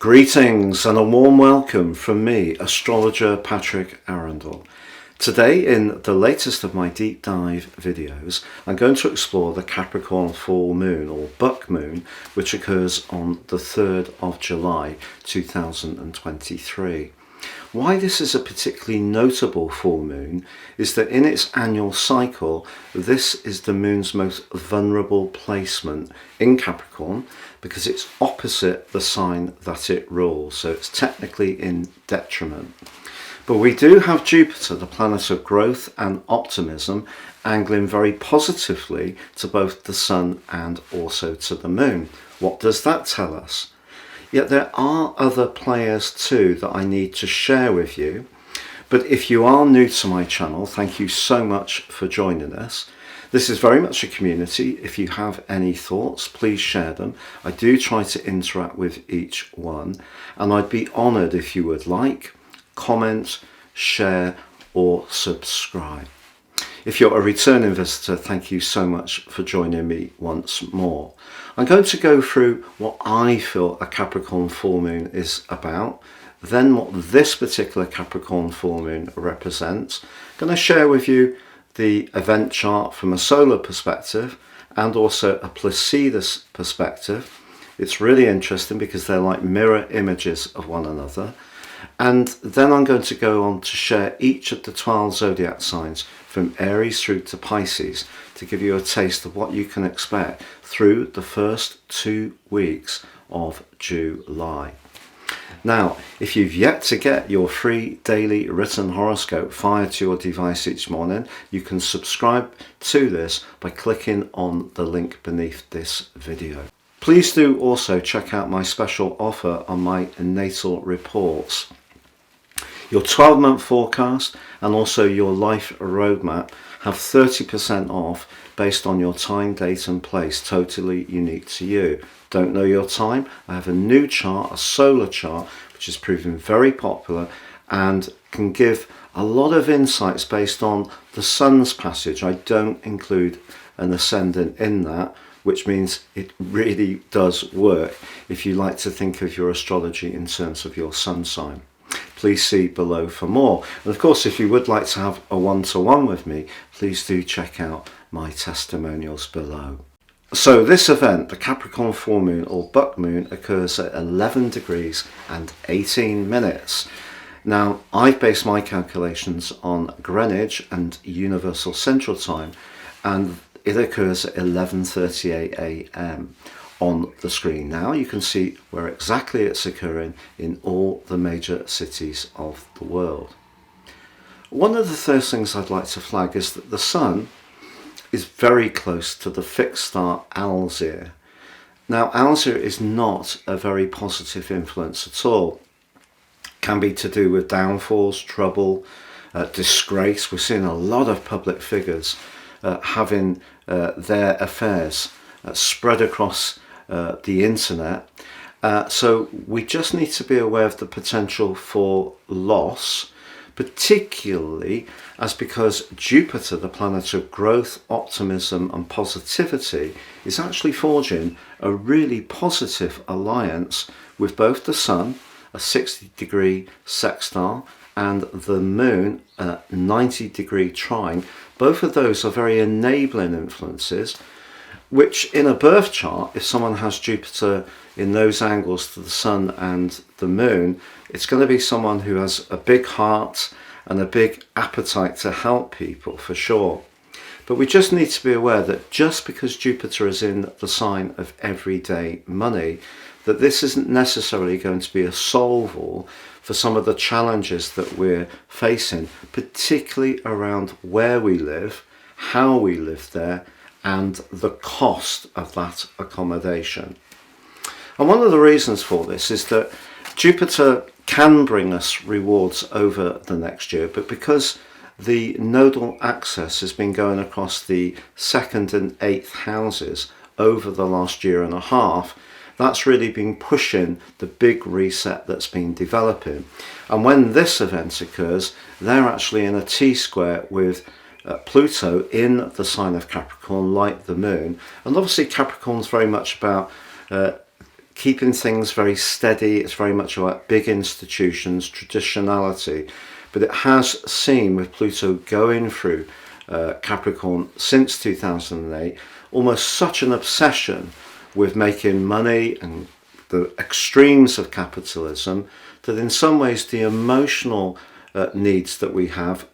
Greetings and a warm welcome from me, astrologer Patrick Arundell. Today, in the latest of my deep dive videos, I'm going to explore the Capricorn full moon or buck moon, which occurs on the 3rd of July 2023. Why this is a particularly notable full moon is that in its annual cycle, this is the moon's most vulnerable placement in Capricorn because it's opposite the sign that it rules, so it's technically in detriment. But we do have Jupiter, the planet of growth and optimism, angling very positively to both the sun and also to the moon. What does that tell us? Yet there are other players too that I need to share with you. But if you are new to my channel, thank you so much for joining us. This is very much a community. If you have any thoughts, please share them. I do try to interact with each one, and I'd be honoured if you would like, comment, share or subscribe. If you're a returning visitor, thank you so much for joining me once more. I'm going to go through what I feel a Capricorn full moon is about, then what this particular Capricorn full moon represents. I'm going to share with you the event chart from a solar perspective and also a Placidus perspective. It's really interesting because they're like mirror images of one another. And then I'm going to go on to share each of the 12 zodiac signs from Aries through to Pisces to give you a taste of what you can expect through the first 2 weeks of July. Now, if you've yet to get your free daily written horoscope fired to your device each morning, you can subscribe to this by clicking on the link beneath this video. Please do also check out my special offer on my natal reports. Your 12-month forecast and also your life roadmap have 30% off based on your time, date and place, totally unique to you. Don't know your time? I have a new chart, a solar chart, which is proving very popular and can give a lot of insights based on the sun's passage. I don't include an ascendant in that, which means it really does work if you like to think of your astrology in terms of your sun sign. Please see below for more. And of course, if you would like to have a one-to-one with me, please do check out my testimonials below. So this event, the Capricorn full moon or buck moon, occurs at 11 degrees and 18 minutes. Now, I've based my calculations on Greenwich and Universal Central Time, and it occurs at 11:38 a.m. on the screen. Now you can see where exactly it's occurring in all the major cities of the world. One of the first things I'd like to flag is that the sun is very close to the fixed star Alzir. Now Alzir is not a very positive influence at all. It can be to do with downfalls, trouble, disgrace. We're seeing a lot of public figures having their affairs spread across the internet. So we just need to be aware of the potential for loss, particularly as because Jupiter, the planet of growth, optimism and positivity, is actually forging a really positive alliance with both the sun, a 60-degree sextile, and the moon, a 90-degree trine. Both of those are very enabling influences, which in a birth chart, if someone has Jupiter in those angles to the sun and the moon, it's going to be someone who has a big heart and a big appetite to help people for sure. But we just need to be aware that just because Jupiter is in the sign of everyday money, that this isn't necessarily going to be a solve-all for some of the challenges that we're facing, particularly around where we live, how we live there, and the cost of that accommodation. And one of the reasons for this is that Jupiter can bring us rewards over the next year, but because the nodal axis has been going across the 2nd and 8th houses over the last year and a half, that's really been pushing the big reset that's been developing. And when this event occurs, they're actually in a T-square with Pluto in the sign of Capricorn, like the moon. And obviously Capricorn's very much about keeping things very steady. It's very much about big institutions, traditionality. But it has seen, with Pluto going through Capricorn since 2008, almost such an obsession with making money and the extremes of capitalism, that in some ways the emotional needs that we have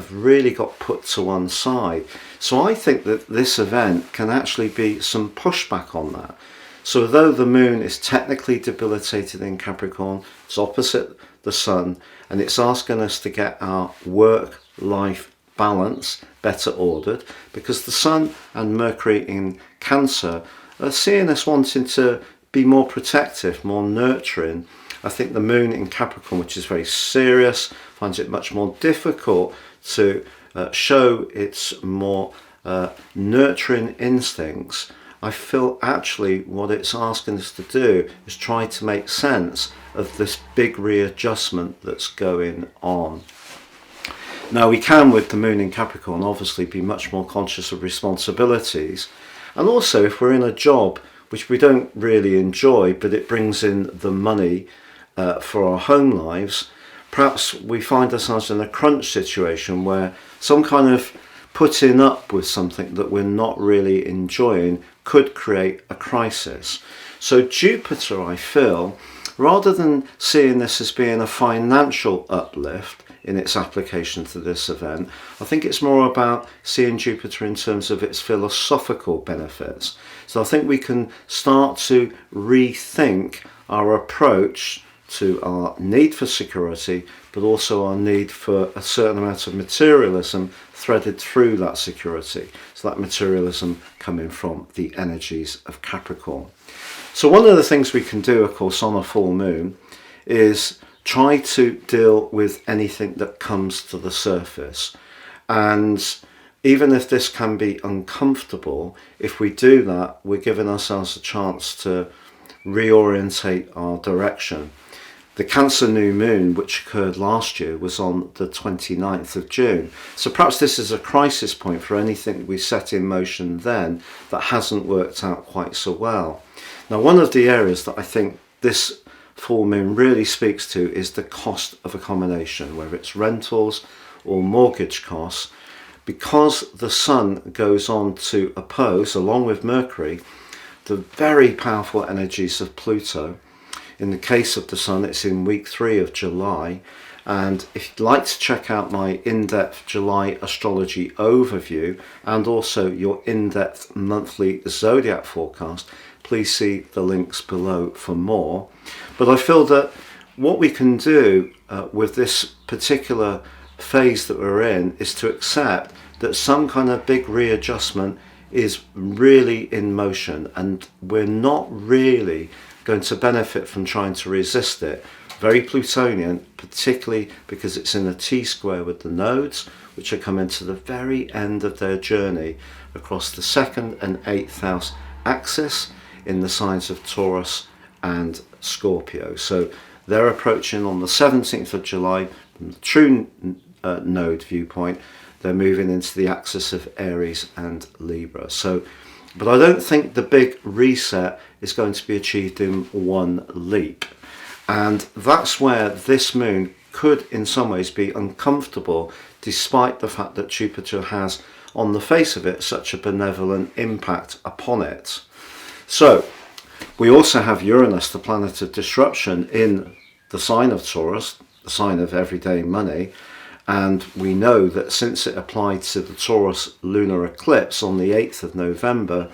really got put to one side. So I think that this event can actually be some pushback on that. So though the moon is technically debilitated in Capricorn, it's opposite the sun, and it's asking us to get our work-life balance better ordered, because the sun and Mercury in Cancer are seeing us wanting to be more protective, more nurturing. I think the moon in Capricorn, which is very serious, finds it much more difficult to show its more nurturing instincts. I feel actually what it's asking us to do is try to make sense of this big readjustment that's going on. Now, we can, with the moon in Capricorn, obviously be much more conscious of responsibilities. And also, if we're in a job which we don't really enjoy, but it brings in the money for our home lives, perhaps we find ourselves in a crunch situation where some kind of putting up with something that we're not really enjoying could create a crisis. So Jupiter, I feel, rather than seeing this as being a financial uplift in its application to this event, I think it's more about seeing Jupiter in terms of its philosophical benefits. So I think we can start to rethink our approach to our need for security, but also our need for a certain amount of materialism threaded through that security. So that materialism coming from the energies of Capricorn. So one of the things we can do, of course, on a full moon is try to deal with anything that comes to the surface. And even if this can be uncomfortable, if we do that, we're giving ourselves a chance to reorientate our direction. The Cancer new moon, which occurred last year, was on the 29th of June. So perhaps this is a crisis point for anything we set in motion then that hasn't worked out quite so well. Now, one of the areas that I think this full moon really speaks to is the cost of accommodation, whether it's rentals or mortgage costs, because the sun goes on to oppose, along with Mercury, the very powerful energies of Pluto. In the case of the sun, it's in week 3 of July. And if you'd like to check out my in-depth July astrology overview and also your in-depth monthly zodiac forecast, please see the links below for more. But I feel that what we can do with this particular phase that we're in is to accept that some kind of big readjustment is really in motion, and we're not really going to benefit from trying to resist it. Very Plutonian, particularly because it's in a T-square with the nodes, which are coming to the very end of their journey across the 2nd and 8th house axis in the signs of Taurus and Scorpio. So they're approaching on the 17th of July from the true node viewpoint. They're moving into the axis of Aries and Libra. But I don't think the big reset is going to be achieved in one leap. And that's where this moon could in some ways be uncomfortable, despite the fact that Jupiter has, on the face of it, such a benevolent impact upon it. So we also have Uranus, the planet of disruption, in the sign of Taurus, the sign of everyday money. And we know that since it applied to the Taurus lunar eclipse on the 8th of November,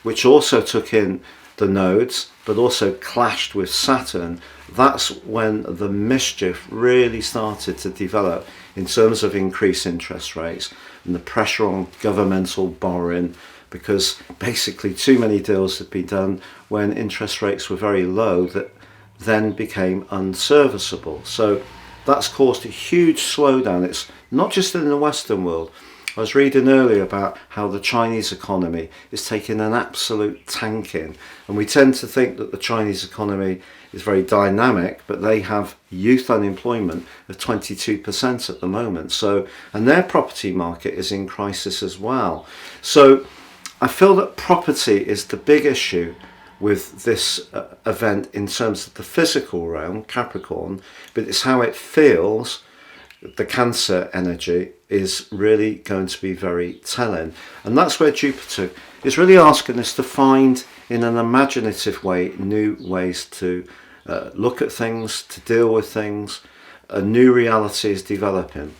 which also took in the nodes, but also clashed with Saturn, that's when the mischief really started to develop in terms of increased interest rates and the pressure on governmental borrowing, because basically too many deals had been done when interest rates were very low that then became unserviceable. So that's caused a huge slowdown. It's not just in the Western world. I was reading earlier about how the Chinese economy is taking an absolute tanking, and we tend to think that the Chinese economy is very dynamic, but they have youth unemployment of 22% at the moment. So, and their property market is in crisis as well. So I feel that property is the big issue with this event in terms of the physical realm, Capricorn, but it's how it feels. The Cancer energy is really going to be very telling, and that's where Jupiter is really asking us to find, in an imaginative way, new ways to look at things, to deal with things. A new reality is developing.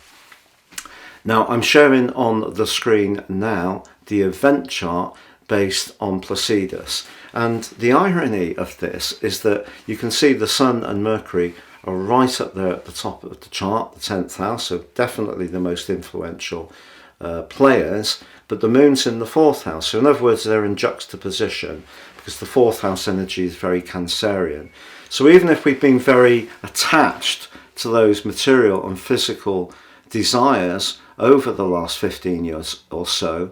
Now I'm sharing on the screen now the event chart based on Placidus, and the irony of this is that you can see the Sun and Mercury are right up there at the top of the chart, the 10th house, so definitely the most influential players, but the Moon's in the 4th house, so in other words they're in juxtaposition because the 4th house energy is very Cancerian. So even if we've been very attached to those material and physical desires over the last 15 years or so,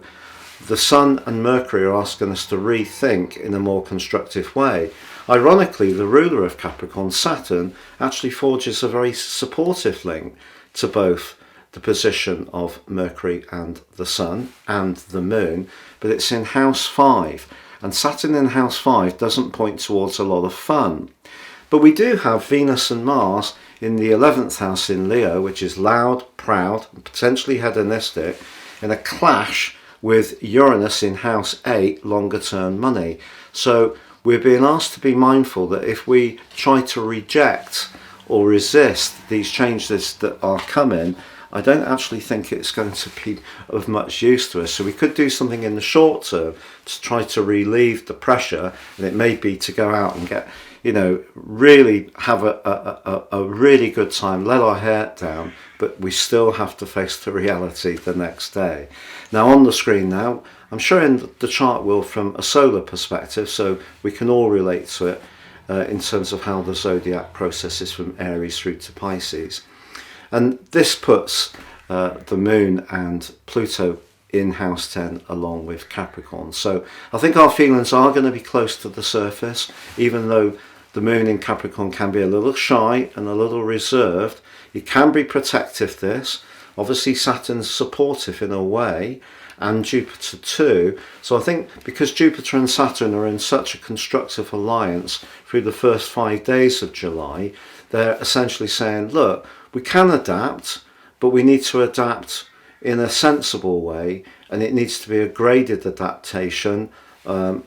the Sun and Mercury are asking us to rethink in a more constructive way. Ironically, the ruler of Capricorn, Saturn, actually forges a very supportive link to both the position of Mercury and the Sun and the Moon, but it's in house 5, and Saturn in house 5 doesn't point towards a lot of fun. But we do have Venus and Mars in the 11th house in Leo, which is loud, proud, and potentially hedonistic, in a clash with Uranus in house 8, longer term money. So we're being asked to be mindful that if we try to reject or resist these changes that are coming, I don't actually think it's going to be of much use to us. So we could do something in the short term to try to relieve the pressure, and it may be to go out and get, really have a really good time, let our hair down, but we still have to face the reality the next day. Now on the screen now, I'm showing the chart wheel from a solar perspective, so we can all relate to it in terms of how the zodiac processes from Aries through to Pisces. And this puts the Moon and Pluto in house 10 along with Capricorn. So I think our feelings are going to be close to the surface, even though the Moon in Capricorn can be a little shy and a little reserved. It can be protective, this. Obviously Saturn's supportive in a way, and Jupiter too. So I think because Jupiter and Saturn are in such a constructive alliance through the first 5 days of July, they're essentially saying, look, we can adapt, but we need to adapt in a sensible way, and it needs to be a graded adaptation,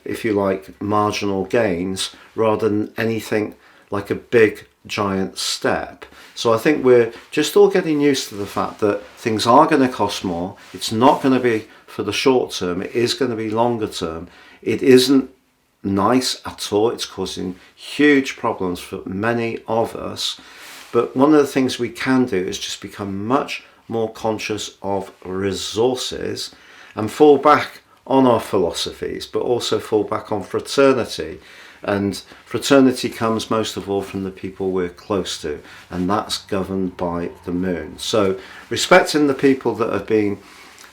if you like, marginal gains, rather than anything like a big giant step. So I think we're just all getting used to the fact that things are going to cost more. It's not going to be for the short term, it is going to be longer term. It isn't nice at all. It's causing huge problems for many of us. But one of the things we can do is just become much more conscious of resources and fall back on our philosophies, but also fall back on fraternity. And fraternity comes most of all from the people we're close to, and that's governed by the Moon. So respecting the people that have been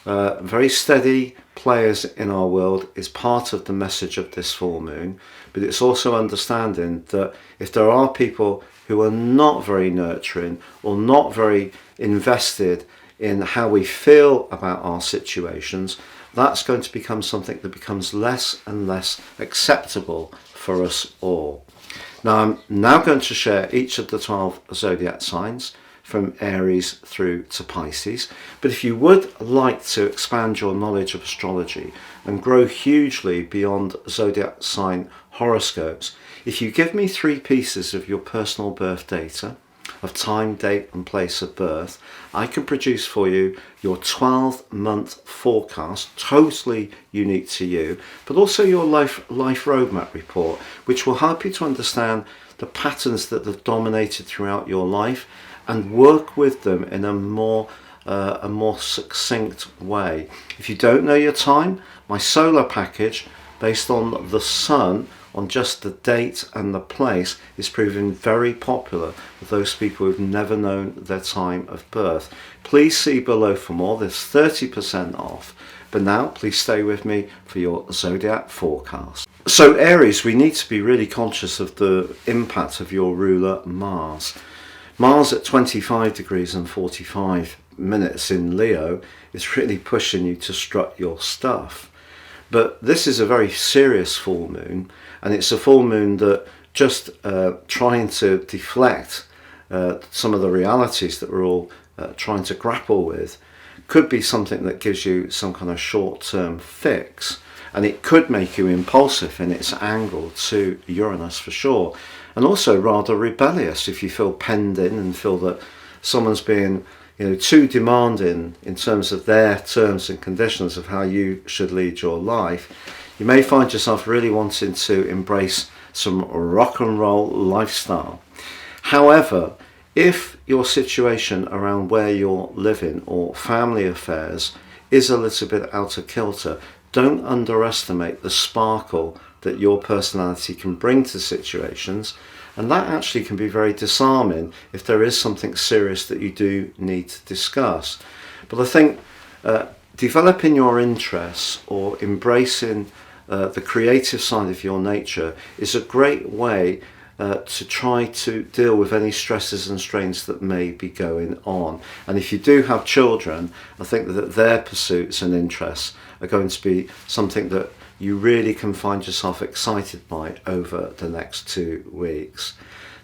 very steady players in our world is part of the message of this full moon, but it's also understanding that if there are people who are not very nurturing or not very invested in how we feel about our situations, that's going to become something that becomes less and less acceptable for us all. Now I'm now going to share each of the 12 zodiac signs from Aries through to Pisces. But if you would like to expand your knowledge of astrology and grow hugely beyond zodiac sign horoscopes, if you give me 3 pieces of your personal birth data, of time, date and place of birth, I can produce for you your 12-month forecast, totally unique to you, but also your life roadmap report, which will help you to understand the patterns that have dominated throughout your life and work with them in a more succinct way. If you don't know your time, my solar package based on the sun, on just the date and the place, is proving very popular with those people who've never known their time of birth. Please see below for more. There's 30% off. But now please stay with me for your zodiac forecast. So Aries, we need to be really conscious of the impact of your ruler Mars. Mars at 25 degrees and 45 minutes in Leo is really pushing you to strut your stuff. But this is a very serious full moon, and it's a full moon that just trying to deflect some of the realities that we're all trying to grapple with could be something that gives you some kind of short-term fix, and it could make you impulsive in its angle to Uranus for sure, and also rather rebellious if you feel penned in and feel that someone's being too demanding in terms of their terms and conditions of how you should lead your life. You may find yourself really wanting to embrace some rock and roll lifestyle. However, if your situation around where you're living or family affairs is a little bit out of kilter, don't underestimate the sparkle that your personality can bring to situations, and that actually can be very disarming if there is something serious that you do need to discuss. But I think developing your interests or embracing the creative side of your nature is a great way to try to deal with any stresses and strains that may be going on. And if you do have children, I think that their pursuits and interests are going to be something that you really can find yourself excited by over the next 2 weeks.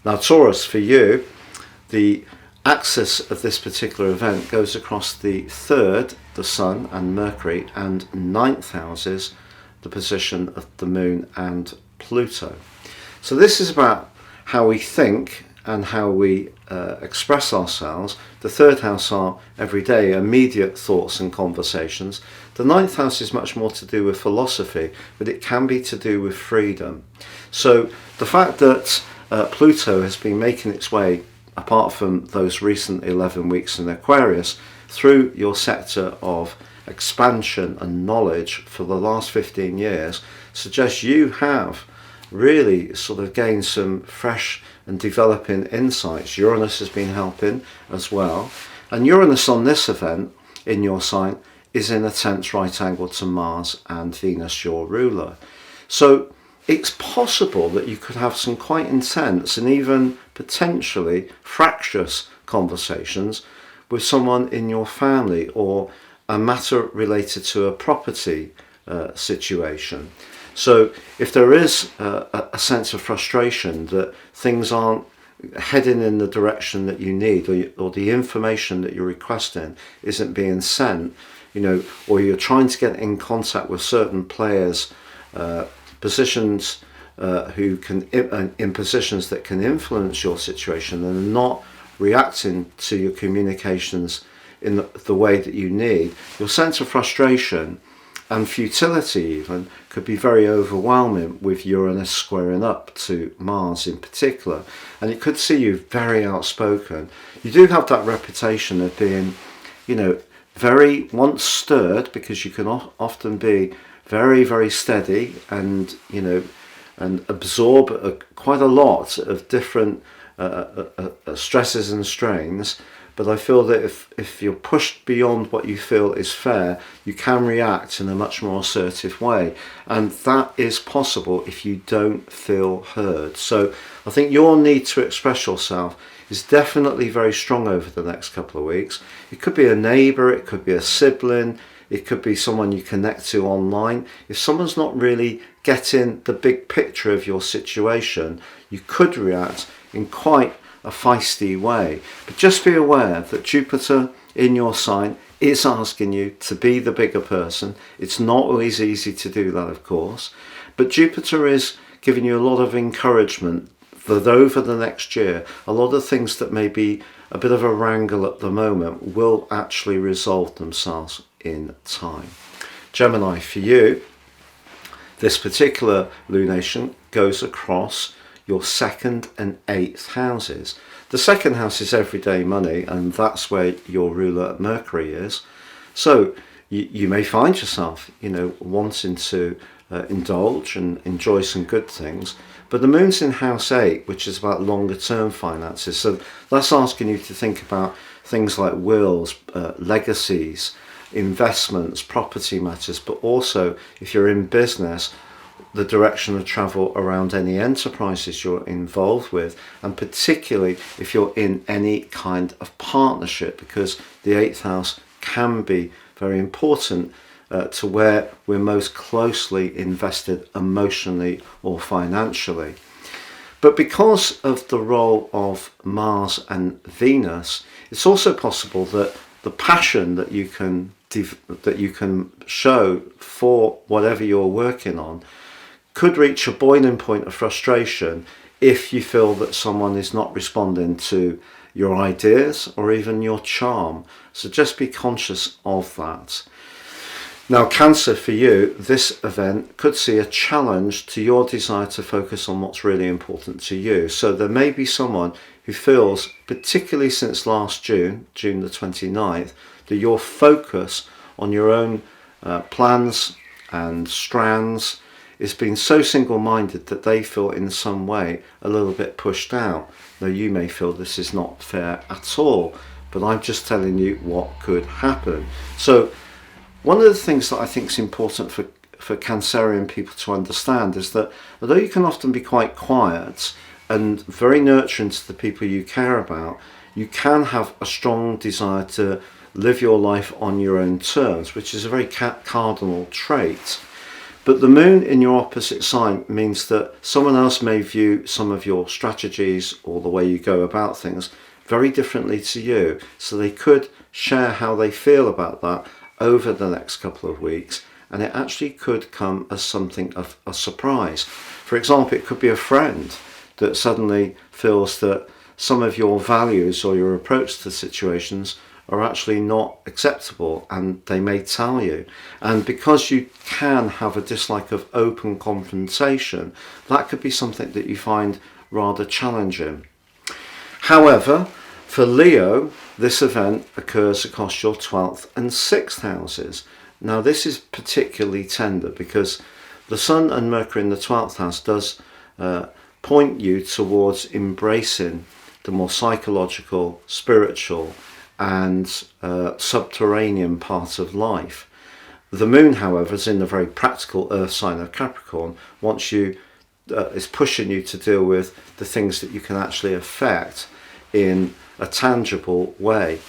Now, Taurus, for you, the axis of this particular event goes across the 3rd, the Sun and Mercury, and 9th houses, the position of the Moon and Pluto. So this is about how we think and how we express ourselves. The 3rd house are everyday, immediate thoughts and conversations. The 9th house is much more to do with philosophy, but it can be to do with freedom. So the fact that Pluto has been making its way, apart from those recent 11 weeks in Aquarius, through your sector of expansion and knowledge for the last 15 years, suggests you have really sort of gained some fresh and developing insights. Uranus has been helping as well, and Uranus on this event in your sign is in a tense right angle to Mars and Venus, your ruler. So it's possible that you could have some quite intense and even potentially fractious conversations with someone in your family, or a matter related to a property situation. So if there is a sense of frustration that things aren't heading in the direction that you need, or the information that you're requesting isn't being sent, or you're trying to get in contact with certain players, positions who can in positions that can influence your situation, and not reacting to your communications in the way that you need, your sense of frustration and futility even could be very overwhelming, with Uranus squaring up to Mars in particular, and it could see you very outspoken. You do have that reputation of being, very once stirred, because you can often be very, very steady and, and absorb quite a lot of different stresses and strains. But I feel that if you're pushed beyond what you feel is fair, you can react in a much more assertive way. And that is possible if you don't feel heard. So I think your need to express yourself is definitely very strong over the next couple of weeks. It could be a neighbour, it could be a sibling, it could be someone you connect to online. If someone's not really getting the big picture of your situation, you could react in quite a feisty way. But just be aware that Jupiter in your sign is asking you to be the bigger person. It's not always easy to do that, of course, but Jupiter is giving you a lot of encouragement that over the next year, a lot of things that may be a bit of a wrangle at the moment will actually resolve themselves in time. Gemini, for you, this particular lunation goes across your 2nd and 8th houses. The 2nd house is everyday money, and that's where your ruler Mercury is. So you may find yourself, wanting to indulge and enjoy some good things. But the moon's in house 8, which is about longer term finances. So that's asking you to think about things like wills, legacies, investments, property matters, but also if you're in business, the direction of travel around any enterprises you're involved with, and particularly if you're in any kind of partnership, because the 8th house can be very important to where we're most closely invested emotionally or financially. But because of the role of Mars and Venus, it's also possible that the passion that you can show for whatever you're working on could reach a boiling point of frustration if you feel that someone is not responding to your ideas or even your charm. So just be conscious of that. Now, Cancer, for you, this event could see a challenge to your desire to focus on what's really important to you. So there may be someone who feels, particularly since last June the 29th, that your focus on your own plans and strands is being so single-minded that they feel in some way a little bit pushed out. Now, you may feel this is not fair at all, but I'm just telling you what could happen. So one of the things that I think is important for Cancerian people to understand is that although you can often be quite quiet and very nurturing to the people you care about, you can have a strong desire to live your life on your own terms, which is a very cardinal trait. But the moon in your opposite sign means that someone else may view some of your strategies or the way you go about things very differently to you. So they could share how they feel about that over the next couple of weeks, and it actually could come as something of a surprise. For example, it could be a friend that suddenly feels that some of your values or your approach to situations are actually not acceptable, and they may tell you. And because you can have a dislike of open confrontation, that could be something that you find rather challenging. However, for Leo, this event occurs across your 12th and 6th houses. Now, this is particularly tender because the Sun and Mercury in the 12th house does point you towards embracing the more psychological, spiritual and subterranean part of life. The moon, however, is in the very practical earth sign of Capricorn, is pushing you to deal with the things that you can actually affect in a tangible way.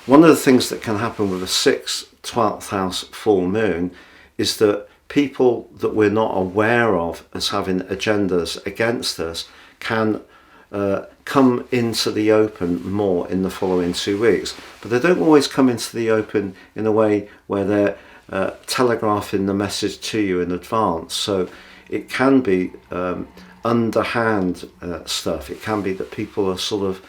One of the things that can happen with a 6th, 12th house full moon is that people that we're not aware of as having agendas against us can come into the open more in the following 2 weeks. But they don't always come into the open in a way where they're telegraphing the message to you in advance. So it can be underhand stuff. It can be that people are sort of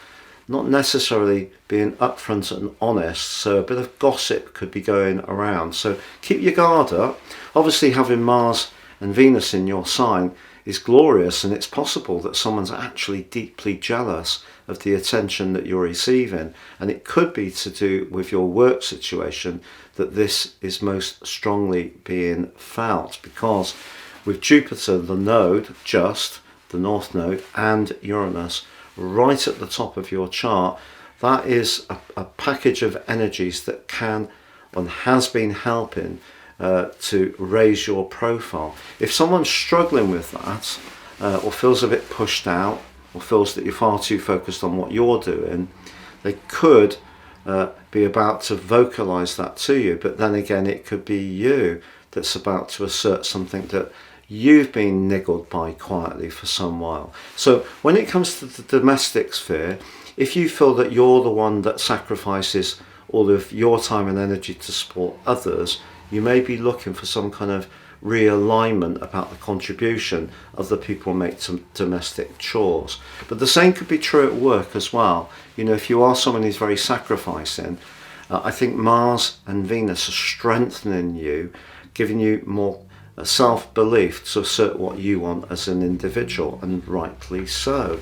not necessarily being upfront and honest, so a bit of gossip could be going around. So keep your guard up. Obviously, having Mars and Venus in your sign is glorious, and it's possible that someone's actually deeply jealous of the attention that you're receiving, and it could be to do with your work situation that this is most strongly being felt, because with Jupiter, the node, just the North Node, and Uranus right at the top of your chart, that is a package of energies that can and has been helping to raise your profile. If someone's struggling with that or feels a bit pushed out or feels that you're far too focused on what you're doing, they could be about to vocalize that to you. But then again, it could be you that's about to assert something that you've been niggled by quietly for some while. So when it comes to the domestic sphere, if you feel that you're the one that sacrifices all of your time and energy to support others, you may be looking for some kind of realignment about the contribution other people make to domestic chores. But the same could be true at work as well. You know, if you are someone who's very sacrificing, I think Mars and Venus are strengthening you, giving you more self-belief to assert what you want as an individual, and rightly so.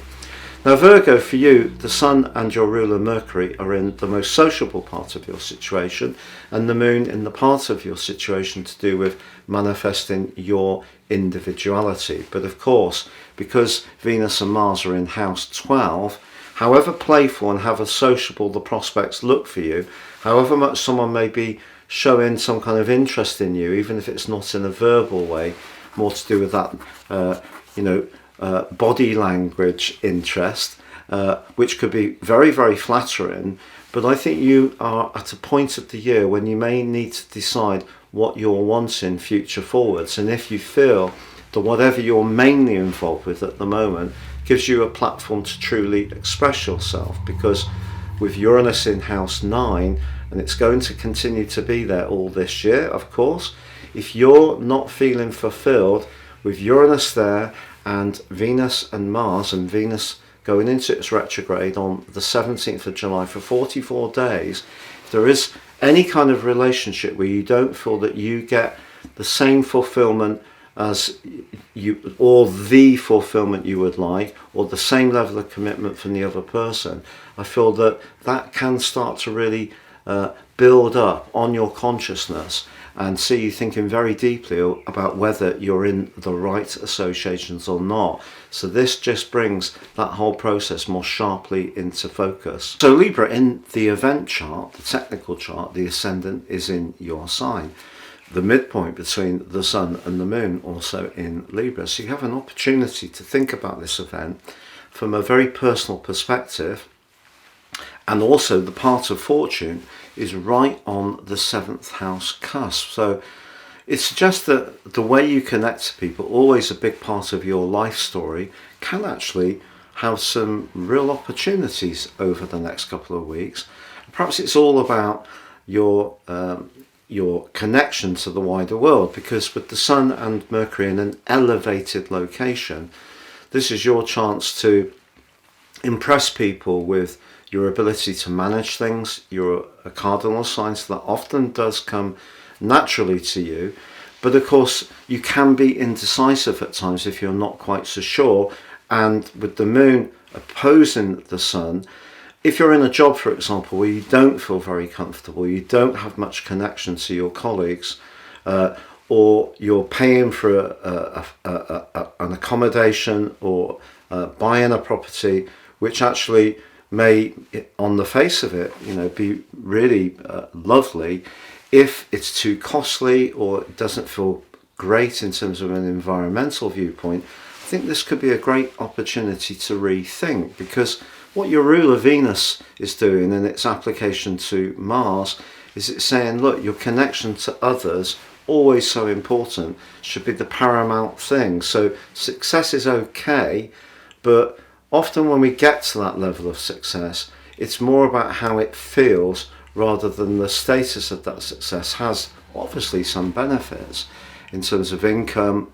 Now, Virgo, for you, the Sun and your ruler Mercury are in the most sociable part of your situation, and the Moon in the part of your situation to do with manifesting your individuality. But of course, because Venus and Mars are in house 12, however playful and however sociable the prospects look for you, however much someone may be showing some kind of interest in you, even if it's not in a verbal way, more to do with that, body language interest, which could be very, very flattering. But I think you are at a point of the year when you may need to decide what you're wanting future forwards. And if you feel that whatever you're mainly involved with at the moment gives you a platform to truly express yourself, because with Uranus in house 9, and it's going to continue to be there all this year, of course, if you're not feeling fulfilled with Uranus there and Venus and Mars, and Venus going into its retrograde on the 17th of July for 44 days, if there is any kind of relationship where you don't feel that you get the same fulfillment as you, or the fulfillment you would like, or the same level of commitment from the other person, I feel that that can start to really build up on your consciousness and see you thinking very deeply about whether you're in the right associations or not. So this just brings that whole process more sharply into focus. So Libra, in the event chart, the technical chart, the ascendant is in your sign. The midpoint between the sun and the moon also in Libra. So you have an opportunity to think about this event from a very personal perspective. And also the part of fortune is right on the 7th house cusp. So it suggests that the way you connect to people, always a big part of your life story, can actually have some real opportunities over the next couple of weeks. Perhaps it's all about your connection to the wider world, because with the sun and Mercury in an elevated location, this is your chance to impress people with your ability to manage things. You're a cardinal sign, so that often does come naturally to you. But of course, you can be indecisive at times if you're not quite so sure. And with the moon opposing the sun, if you're in a job, for example, where you don't feel very comfortable, you don't have much connection to your colleagues, or you're paying for an accommodation or buying a property, which actually may, on the face of it, be really lovely, if it's too costly or it doesn't feel great in terms of an environmental viewpoint, I think this could be a great opportunity to rethink, because what your ruler Venus is doing in its application to Mars is it's saying, look, your connection to others, always so important, should be the paramount thing. So success is okay, but often when we get to that level of success, it's more about how it feels rather than the status of that success. Has obviously some benefits in terms of income,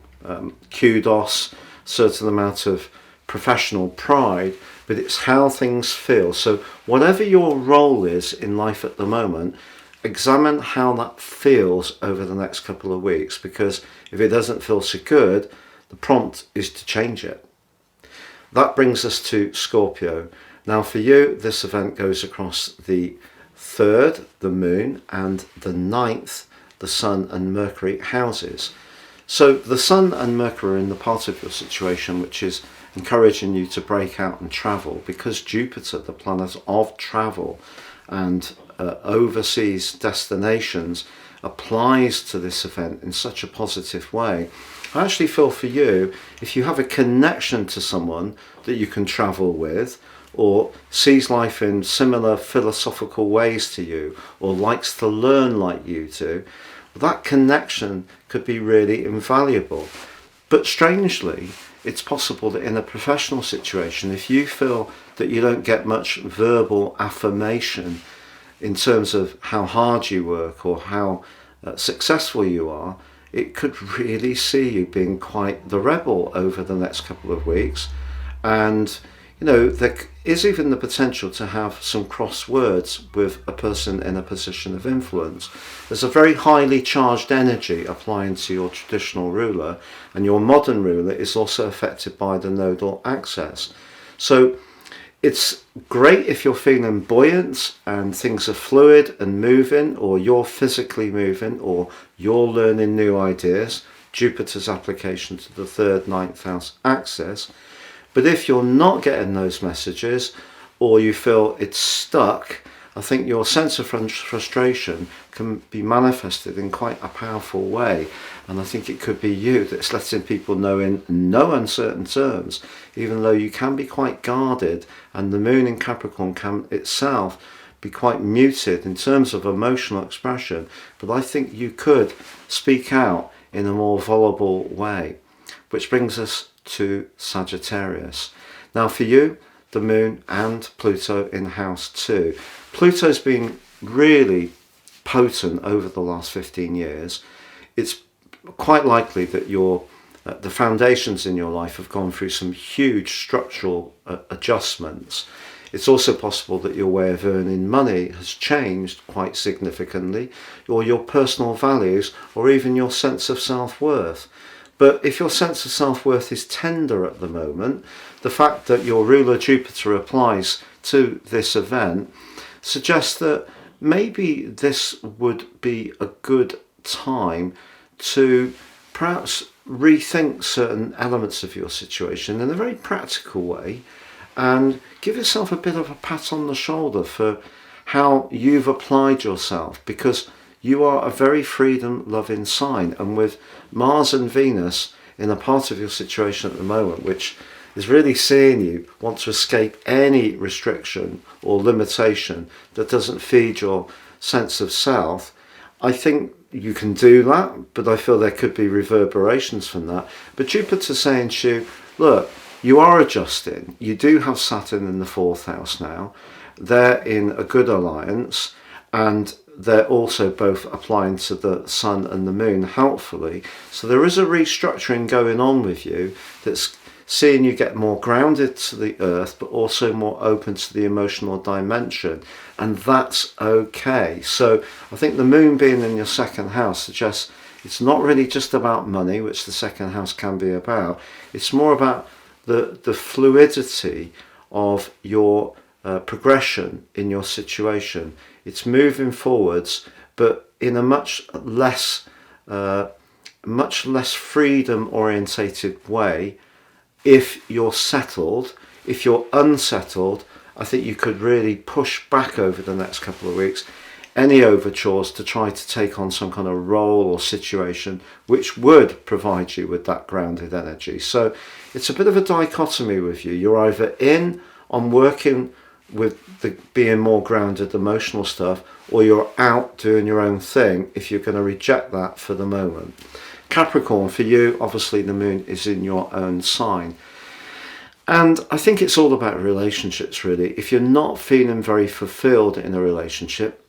kudos, certain amount of professional pride, but it's how things feel. So whatever your role is in life at the moment, examine how that feels over the next couple of weeks, because if it doesn't feel so good, the prompt is to change it. That brings us to Scorpio. Now for you, this event goes across the 3rd, the moon, and the 9th, the sun and Mercury houses. So the sun and Mercury are in the part of your situation which is encouraging you to break out and travel, because Jupiter, the planet of travel and overseas destinations, applies to this event in such a positive way. I actually feel for you, if you have a connection to someone that you can travel with, or sees life in similar philosophical ways to you, or likes to learn like you do, that connection could be really invaluable. But strangely, it's possible that in a professional situation, if you feel that you don't get much verbal affirmation in terms of how hard you work or how successful you are, it could really see you being quite the rebel over the next couple of weeks. And there is even the potential to have some cross words with a person in a position of influence. There's a very highly charged energy applying to your traditional ruler, and your modern ruler is also affected by the nodal axis. So it's great if you're feeling buoyant and things are fluid and moving, or you're physically moving, or you're learning new ideas, Jupiter's application to the 3rd, 9th house axis. But if you're not getting those messages, or you feel it's stuck, I think your sense of frustration can be manifested in quite a powerful way. And I think it could be you that's letting people know in no uncertain terms, even though you can be quite guarded, and the moon in Capricorn can itself be quite muted in terms of emotional expression, but I think you could speak out in a more voluble way. Which brings us to Sagittarius. Now for you, the moon and Pluto in house 2. Pluto's been really potent over the last 15 years. It's quite likely that the foundations in your life have gone through some huge structural adjustments. It's also possible that your way of earning money has changed quite significantly, or your personal values, or even your sense of self-worth. But if your sense of self-worth is tender at the moment, the fact that your ruler Jupiter applies to this event suggests that maybe this would be a good time to perhaps rethink certain elements of your situation in a very practical way, and give yourself a bit of a pat on the shoulder for how you've applied yourself, because you are a very freedom-loving sign, and with Mars and Venus in a part of your situation at the moment which is really seeing you want to escape any restriction or limitation that doesn't feed your sense of self, I think you can do that, but I feel there could be reverberations from that. But Jupiter's saying to you, look, you are adjusting. You do have Saturn in the 4th house now. They're in a good alliance, and they're also both applying to the sun and the moon helpfully. So there is a restructuring going on with you that's seeing you get more grounded to the earth, but also more open to the emotional dimension. And that's okay. So I think the moon being in your 2nd house suggests it's not really just about money, which the 2nd house can be about. It's more about the fluidity of your progression in your situation. It's moving forwards, but in a much less freedom orientated way. If you're settled, if you're unsettled, I think you could really push back over the next couple of weeks any overtures to try to take on some kind of role or situation which would provide you with that grounded energy. So it's a bit of a dichotomy with you. You're either in on working with the being more grounded emotional stuff, or you're out doing your own thing if you're going to reject that for the moment. Capricorn, for you, obviously the moon is in your own sign. And I think it's all about relationships, really. If you're not feeling very fulfilled in a relationship,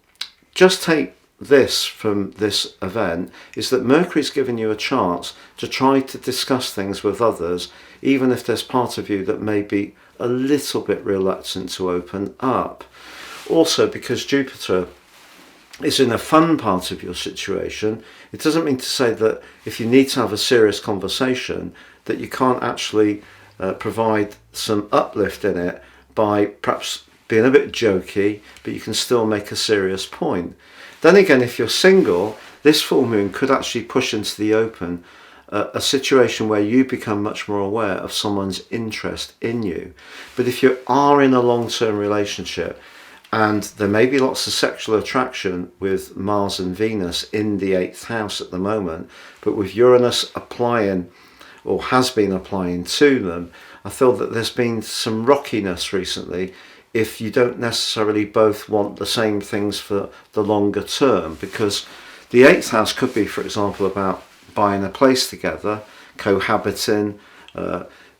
just take this from this event, is that Mercury's given you a chance to try to discuss things with others, even if there's part of you that may be a little bit reluctant to open up. Also, because Jupiter is in a fun part of your situation, it doesn't mean to say that if you need to have a serious conversation that you can't actually provide some uplift in it by perhaps being a bit jokey, but you can still make a serious point. Then again, if you're single, this full moon could actually push into the open a situation where you become much more aware of someone's interest in you. But if you are in a long-term relationship, and there may be lots of sexual attraction with Mars and Venus in the 8th house at the moment, but with Uranus applying, or has been applying to them, I feel that there's been some rockiness recently if you don't necessarily both want the same things for the longer term, because the 8th house could be, for example, about buying a place together, cohabiting,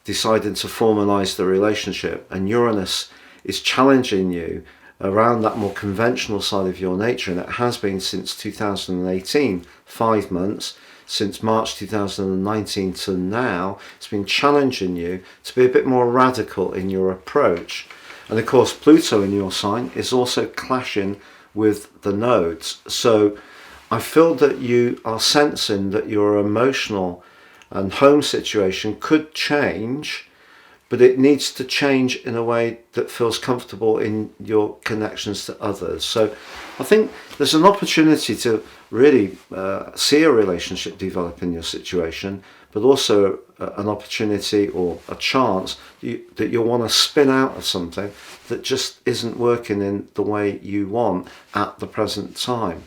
deciding to formalize the relationship, and Uranus is challenging you around that more conventional side of your nature, and it has been since 2018, 5 months, since March 2019 to now. It's been challenging you to be a bit more radical in your approach. And of course, Pluto in your sign is also clashing with the nodes. So I feel that you are sensing that your emotional and home situation could change, but it needs to change in a way that feels comfortable in your connections to others. So I think there's an opportunity to really see a relationship develop in your situation, but also an opportunity or a chance that you'll want to spin out of something that just isn't working in the way you want at the present time.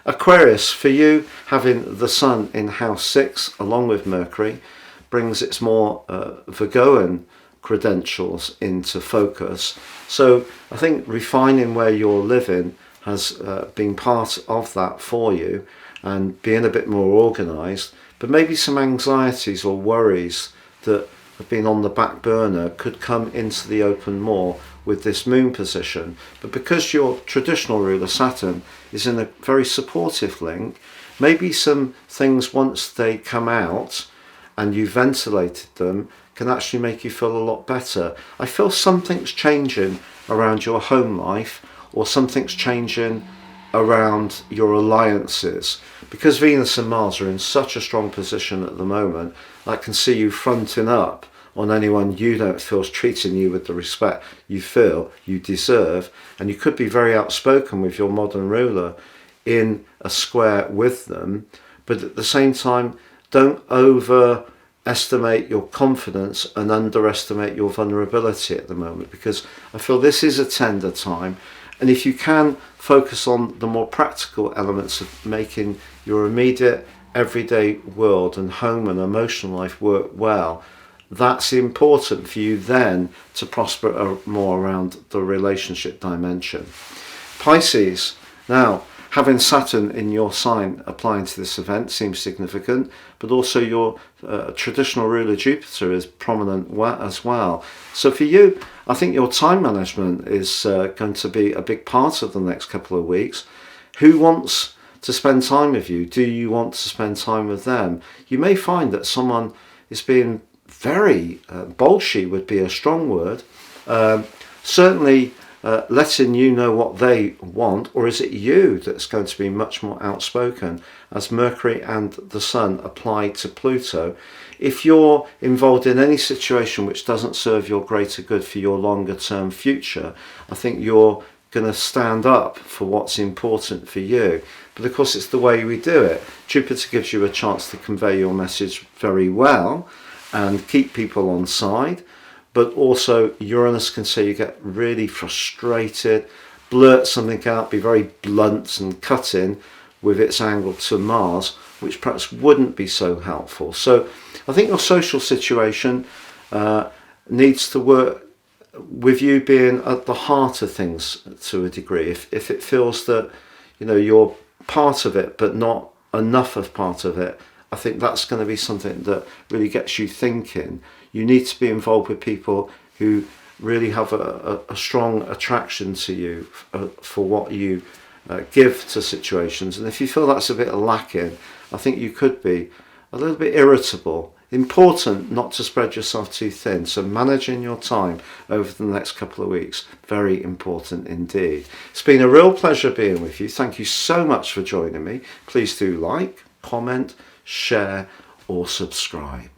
Aquarius, for you, having the sun in house 6 along with Mercury brings its more Virgoan credentials into focus. So I think refining where you're living has been part of that for you, and being a bit more organised. But maybe some anxieties or worries that have been on the back burner could come into the open more with this moon position. But because your traditional ruler Saturn is in a very supportive link, maybe some things, once they come out and you ventilated them, can actually make you feel a lot better. I feel something's changing around your home life, or something's changing around your alliances. Because Venus and Mars are in such a strong position at the moment, I can see you fronting up on anyone you don't feel is treating you with the respect you feel you deserve. And you could be very outspoken with your modern ruler in a square with them, but at the same time, don't overestimate your confidence and underestimate your vulnerability at the moment, because I feel this is a tender time. And if you can focus on the more practical elements of making your immediate everyday world and home and emotional life work well, that's important for you then to prosper more around the relationship dimension. Pisces, now having Saturn in your sign applying to this event seems significant, but also your traditional ruler Jupiter is prominent as well. So for you, I think your time management is going to be a big part of the next couple of weeks. Who wants to spend time with you? Do you want to spend time with them? You may find that someone is being very bolshy, would be a strong word. Certainly letting you know what they want, or is it you that's going to be much more outspoken as Mercury and the Sun apply to Pluto? If you're involved in any situation which doesn't serve your greater good for your longer term future, I think you're going to stand up for what's important for you. But of course, it's the way we do it. Jupiter gives you a chance to convey your message very well and keep people on side. But also Uranus can say you get really frustrated, blurt something out, be very blunt and cutting with its angle to Mars, which perhaps wouldn't be so helpful. So I think your social situation needs to work with you being at the heart of things to a degree. If it feels that, you know, you're part of it but not enough of part of it, I think that's going to be something that really gets you thinking. You need to be involved with people who really have a strong attraction to you for what you give to situations. And if you feel that's a bit lacking, I think you could be a little bit irritable. Important not to spread yourself too thin. So managing your time over the next couple of weeks, very important indeed. It's been a real pleasure being with you. Thank you so much for joining me. Please do like, comment, share or subscribe.